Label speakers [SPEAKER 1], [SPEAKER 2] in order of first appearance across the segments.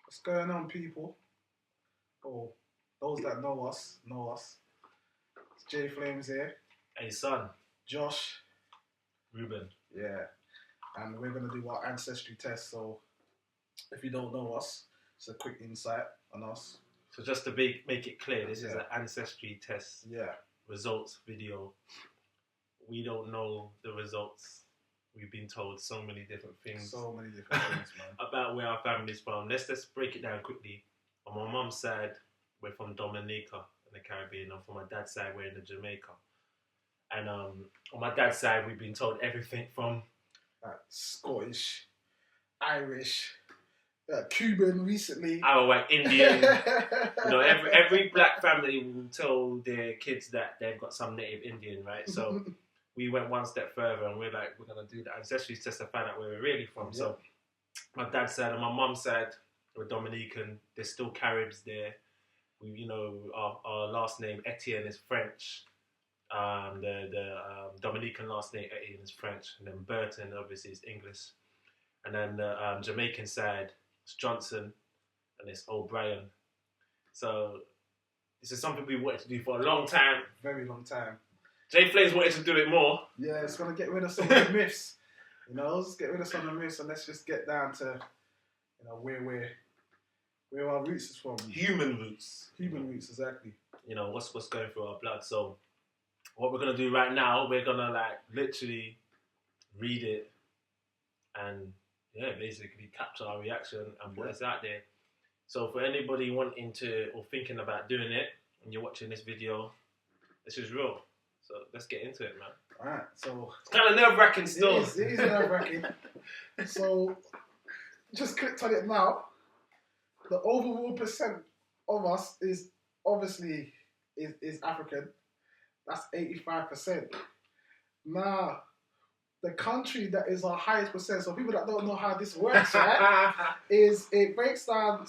[SPEAKER 1] What's going on, people? Oh, those that know us, know us. It's J Flames here.
[SPEAKER 2] Hey, son.
[SPEAKER 1] Josh.
[SPEAKER 2] Ruben.
[SPEAKER 1] Yeah. And we're going to do our ancestry test. So if you don't know us, it's a quick insight on us.
[SPEAKER 2] So just to make it clear, this is an ancestry test results video. We don't know the results. We've been told so many different things.
[SPEAKER 1] Man.
[SPEAKER 2] About where our family's from. Let's just break it down quickly. On my mum's side, we're from Dominica in the Caribbean. And from my dad's side, we're in Jamaica. And on my dad's side, we've been told everything from
[SPEAKER 1] Scottish, Irish, Cuban recently.
[SPEAKER 2] Indian. Every black family will tell their kids that they've got some native Indian, right? So we went one step further and we're going to do the ancestry test to find out where we're really from. Yeah. So my dad's side and my mum's side, we're Dominican. There's still Caribs there. Our last name, Etienne, is French. The Dominican last name, Etienne, is French. And then Burton, obviously, is English. And then the Jamaican side, it's Johnson and it's O'Brien. So this is something we wanted to do for a long time.
[SPEAKER 1] Very long time.
[SPEAKER 2] J Flames wanted to do it more.
[SPEAKER 1] Yeah, it's going to get rid of some of the myths. Let's get rid of some of the myths and let's just get down to, where our roots is from.
[SPEAKER 2] Human roots.
[SPEAKER 1] Human roots, exactly.
[SPEAKER 2] What's going through our blood. So what we're going to do right now, we're going to literally read it and basically capture our reaction and put us out there. So for anybody wanting to or thinking about doing it and you're watching this video, this is real. So let's get into it, man.
[SPEAKER 1] Alright, so
[SPEAKER 2] it's kind of nerve-wracking still.
[SPEAKER 1] It is nerve-wracking. So just clicked on it now. The overall percent of us is obviously is African. That's 85%. Now, the country that is our highest percent, so people that don't know how this works, right, is it breaks down,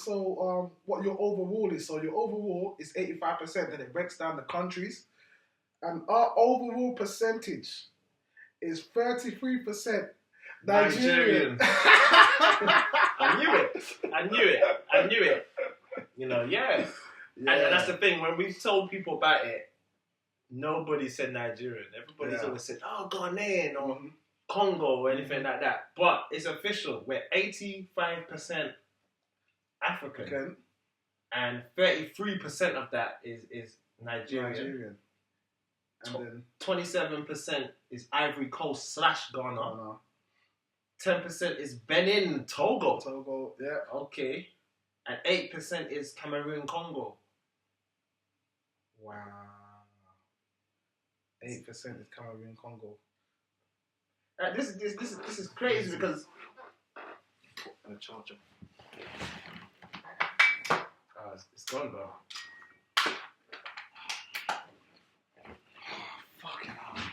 [SPEAKER 1] what your overall is. So your overall is 85%, and it breaks down the countries. And our overall percentage is 33% Nigerian.
[SPEAKER 2] I knew it. And that's the thing, when we told people about it, nobody said Nigerian. Everybody's always said, Ghanaian or Congo or anything like that. But it's official. We're 85% African. And 33% of that is Nigerian.
[SPEAKER 1] And then
[SPEAKER 2] 27% is Ivory Coast / Ghana. 10% is Benin, Togo.
[SPEAKER 1] Togo, yeah.
[SPEAKER 2] Okay. And 8% is Cameroon, Congo.
[SPEAKER 1] Wow. 8% is Cameroon, Congo.
[SPEAKER 2] This is crazy because the charger. It's gone, bro.
[SPEAKER 1] Fucking hell, man.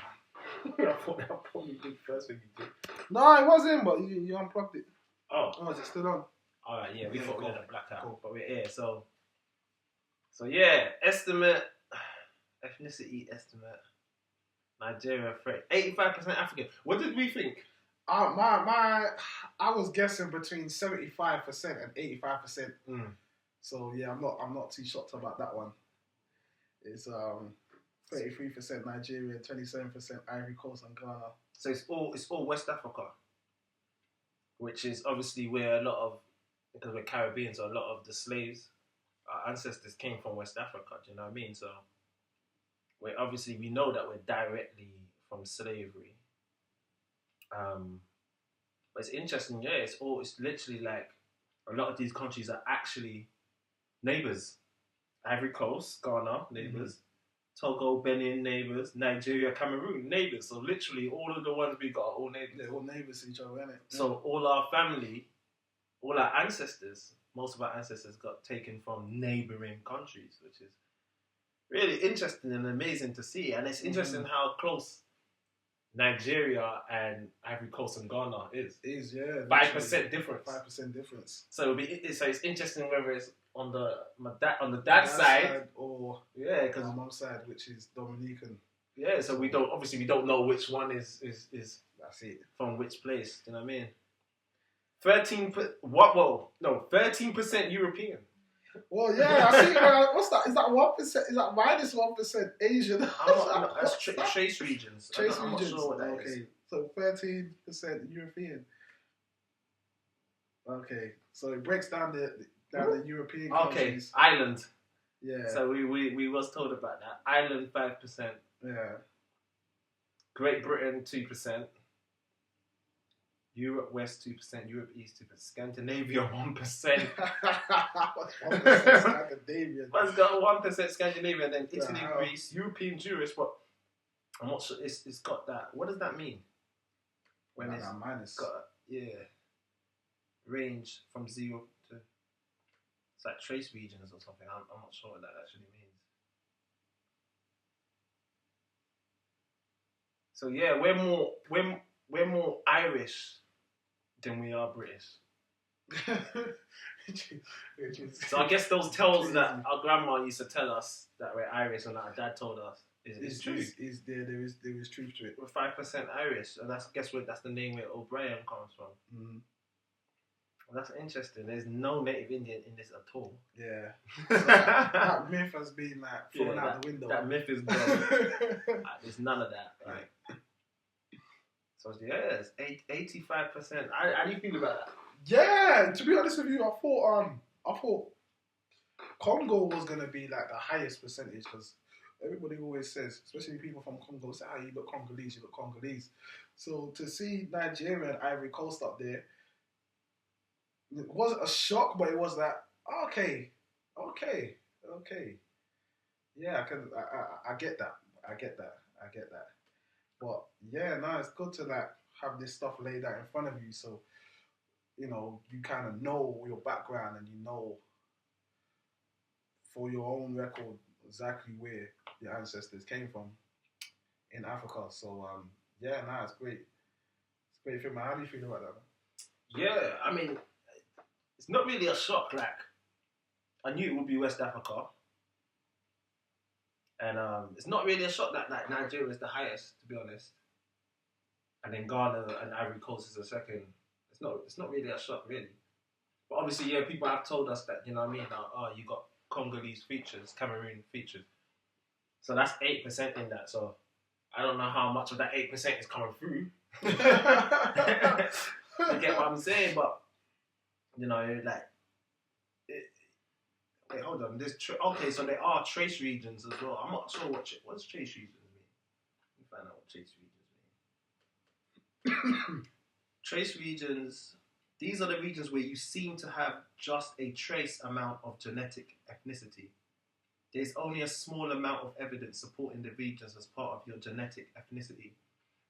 [SPEAKER 2] I thought that probably did first when you did.
[SPEAKER 1] No, it wasn't, but you unplugged it.
[SPEAKER 2] Oh,
[SPEAKER 1] is it still on?
[SPEAKER 2] Alright, yeah, we thought we had a blackout,
[SPEAKER 1] cool.
[SPEAKER 2] But we're here, so yeah, ethnicity estimate, Nigeria, 85% African. What did we think?
[SPEAKER 1] I was guessing between 75% and 85%. So yeah, I'm not too shocked about that one. It's 33% Nigeria, 27% Ivory Coast and Ghana.
[SPEAKER 2] So it's all West Africa, which is obviously where because we're Caribbean, so a lot of the slaves, our ancestors came from West Africa. Do you know what I mean? So we know that we're directly from slavery. But it's interesting, it's literally like a lot of these countries are actually neighbours. Ivory Coast, Ghana, neighbours. Togo, Benin, neighbours. Nigeria, Cameroon, neighbours. So literally all of the ones we got are all neighbours.
[SPEAKER 1] They're all neighbours to each other, isn't it?
[SPEAKER 2] So all our family, all our ancestors, most of our ancestors got taken from neighbouring countries, which is really interesting and amazing to see. And it's interesting how close Nigeria and Ivory Coast and Ghana is. 5% difference.
[SPEAKER 1] 5% difference.
[SPEAKER 2] So it's interesting whether it's on the dad's side
[SPEAKER 1] or
[SPEAKER 2] because
[SPEAKER 1] my mom's side, which is Dominican.
[SPEAKER 2] Yeah, so we don't know which one is
[SPEAKER 1] that's it
[SPEAKER 2] from which place. Do you know what I mean? 13% European.
[SPEAKER 1] Well, yeah, I see. What's that? Is that 1%? Is that -1% Asian?
[SPEAKER 2] That's trace regions.
[SPEAKER 1] Trace
[SPEAKER 2] I'm
[SPEAKER 1] regions.
[SPEAKER 2] not sure what that is.
[SPEAKER 1] So 13% European. Okay, so it breaks down the European countries.
[SPEAKER 2] Okay, Ireland.
[SPEAKER 1] Yeah.
[SPEAKER 2] So we was told about that. Ireland 5%.
[SPEAKER 1] Yeah.
[SPEAKER 2] Great Britain 2%. Europe West 2%. Europe East 2%. Scandinavia 1%.
[SPEAKER 1] 1% Scandinavia.
[SPEAKER 2] Man's got 1% Scandinavia, then Italy, Greece, European Jewish, but I'm not sure it's got that. What does that mean? When it's
[SPEAKER 1] minus.
[SPEAKER 2] Got range from 0 to, it's like trace regions or something. I'm not sure what that actually means. So yeah, we're more Irish than we are British. So I guess those tales that our grandma used to tell us that we're Irish and that our dad told us is true.
[SPEAKER 1] There is truth to it.
[SPEAKER 2] We're 5% Irish, and that's the name where O'Brien comes from.
[SPEAKER 1] Mm-hmm.
[SPEAKER 2] Well, that's interesting. There's no native Indian in this at all.
[SPEAKER 1] Yeah. So that myth has been thrown out the window.
[SPEAKER 2] That myth is gone. There's none of that. Right. So yeah, it's 85%. How do you feel about that?
[SPEAKER 1] Yeah, to be honest with you, I thought Congo was gonna be the highest percentage because everybody always says, especially people from Congo, say, you look Congolese, you look Congolese. So to see Nigeria and Ivory Coast up there, it wasn't a shock, but it was okay. Yeah, I get that. But yeah, no, it's good to have this stuff laid out in front of you, so you kind of know your background and for your own record exactly where your ancestors came from in Africa. So yeah, no, it's great. It's great film. How do you feel about that, man?
[SPEAKER 2] Yeah, I mean, it's not really a shock. I knew it would be West Africa. And it's not really a shock that Nigeria is the highest, to be honest. And then Ghana and Ivory Coast is the second. It's not really a shock, really. But obviously, yeah, people have told us that, you know what I mean? You got Congolese features, Cameroon features. So that's 8% in that. So I don't know how much of that 8% is coming through. You get what I'm saying? But, wait, hold on. Okay, so there are trace regions as well. I'm not sure what does trace regions mean. Let me find out what trace regions mean. Trace regions, these are the regions where you seem to have just a trace amount of genetic ethnicity. There's only a small amount of evidence supporting the regions as part of your genetic ethnicity,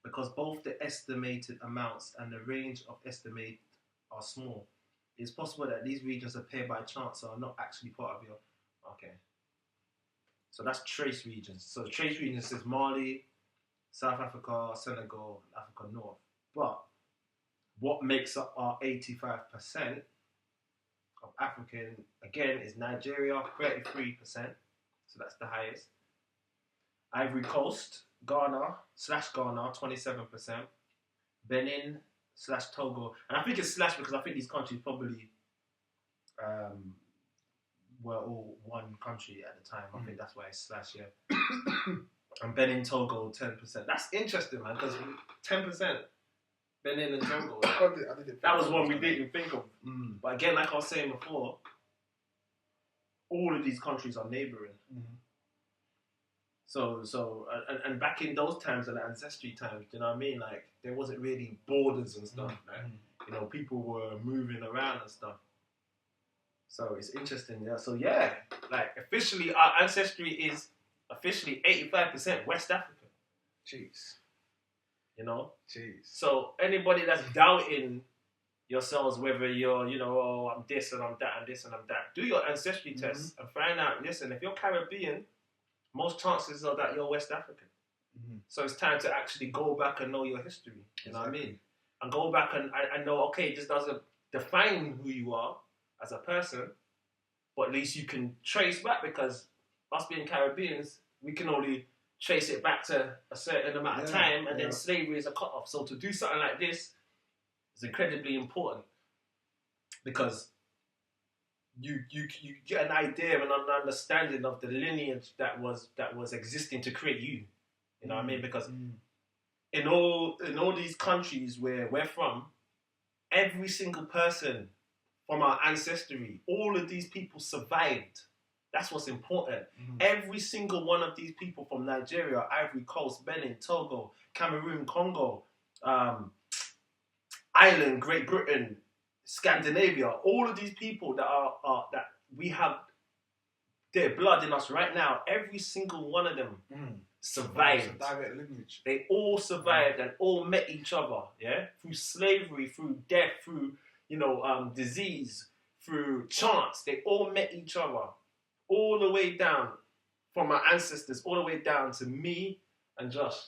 [SPEAKER 2] because both the estimated amounts and the range of estimate are small. It's possible that these regions appear by chance or are not actually part of your... Okay. So that's trace regions. So the trace regions is Mali, South Africa, Senegal, and Africa North. But what makes up our 85% of African, again, is Nigeria, 33%. So that's the highest. Ivory Coast, Ghana, 27%. Benin, /Togo. And I think it's slash because I think these countries probably were all one country at the time. I think that's why it's slash, yeah. And Benin, Togo, 10%. That's interesting, man, because 10%, Benin and Togo. That was one we didn't think of. But again, like I was saying before, all of these countries are neighbouring. So and back in those times, in the ancestry times, you know what I mean? Like, there wasn't really borders and stuff. People were moving around and stuff. So it's interesting, yeah. So yeah, officially, our ancestry is officially 85% West African.
[SPEAKER 1] Jeez.
[SPEAKER 2] Jeez. So anybody that's doubting yourselves, whether you're, I'm this and I'm that and this and I'm that, do your ancestry tests and find out, listen, if you're Caribbean, most chances are that you're West African. So it's time to actually go back and know your history. You know what I mean? And go back and know, okay, this doesn't define who you are as a person, but at least you can trace back, because us being Caribbeans, we can only trace it back to a certain amount of time, and then slavery is a cut-off. So to do something like this is incredibly important. because you get an idea and an understanding of the lineage that was existing to create you. You know what I mean? Because in all these countries where we're from, every single person from our ancestry, all of these people survived. That's what's important. Every single one of these people from Nigeria, Ivory Coast, Benin, Togo, Cameroon, Congo, Ireland, Great Britain, Scandinavia, all of these people that are that we have their blood in us right now, every single one of them survived.
[SPEAKER 1] Direct lineage.
[SPEAKER 2] They all survived and all met each other, yeah? Through slavery, through death, through, disease, through chance. They all met each other. All the way down from our ancestors, all the way down to me and Josh.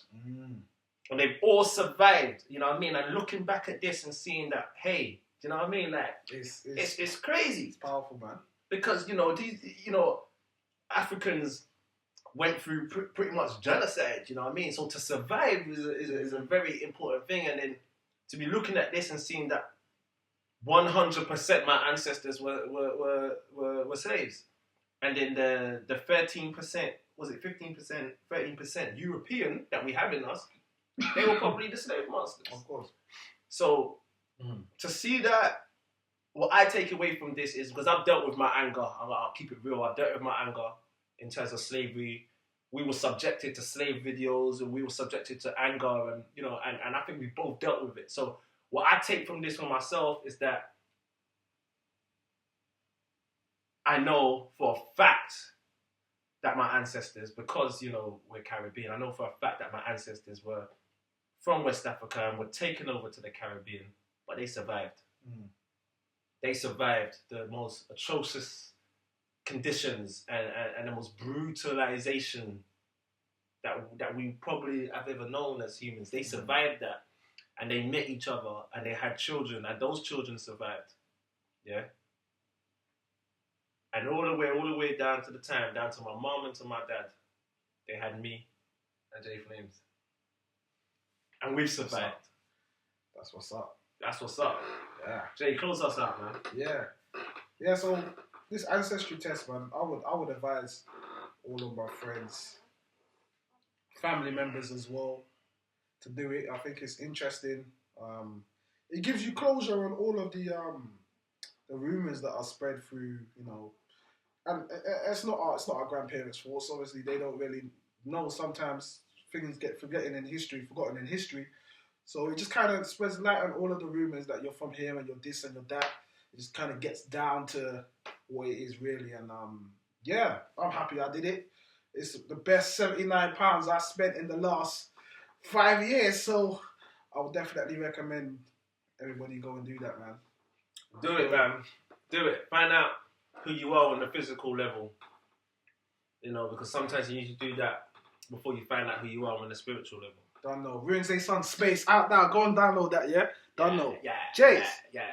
[SPEAKER 2] And they've all survived, you know what I mean? And looking back at this and seeing that, hey, do you know what I mean? Like, it's crazy.
[SPEAKER 1] It's powerful, man.
[SPEAKER 2] Because, these, Africans went through pretty much genocide, you know what I mean? So to survive is a very important thing. And then to be looking at this and seeing that 100% my ancestors were slaves. And then the 13%, was it 15%, 13% European that we have in us, they were probably the slave masters.
[SPEAKER 1] Of course.
[SPEAKER 2] So to see that, what I take away from this is, because I've dealt with my anger, I'll keep it real, I've dealt with my anger in terms of slavery. We were subjected to slave videos and we were subjected to anger and, and I think we both dealt with it. So what I take from this for myself is that I know for a fact that my ancestors, because, we're Caribbean, I know for a fact that my ancestors were from West Africa and were taken over to the Caribbean, but they survived. They survived the most atrocious conditions and the most brutalization that we probably have ever known as humans. They survived that, and they met each other, and they had children, and those children survived. Yeah? And all the way down to down to my mom and to my dad, they had me and J Flames. And we've survived.
[SPEAKER 1] That's what's up.
[SPEAKER 2] That's what's up.
[SPEAKER 1] Yeah.
[SPEAKER 2] Jay, close us out, man.
[SPEAKER 1] Yeah, so this ancestry test, man, I would advise all of my friends, family members as well, to do it. I think it's interesting. It gives you closure on all of the rumours that are spread through, and it's not our grandparents' fault. So obviously, they don't really know. Sometimes things get forgotten in history. So it just kind of spreads light on all of the rumours that you're from here and you're this and you're that. It just kind of gets down to what it is really. And I'm happy I did it. It's the best £79 I spent in the last 5 years. So I would definitely recommend everybody go and do that, man.
[SPEAKER 2] Do it, man. Do it. Find out who you are on the physical level. Because sometimes you need to do that before you find out who you are on the spiritual level.
[SPEAKER 1] Don't know. Ruinz Ason space out now. Go and download that, yeah? Don't know.
[SPEAKER 2] Yeah.
[SPEAKER 1] Jace.
[SPEAKER 2] Yeah.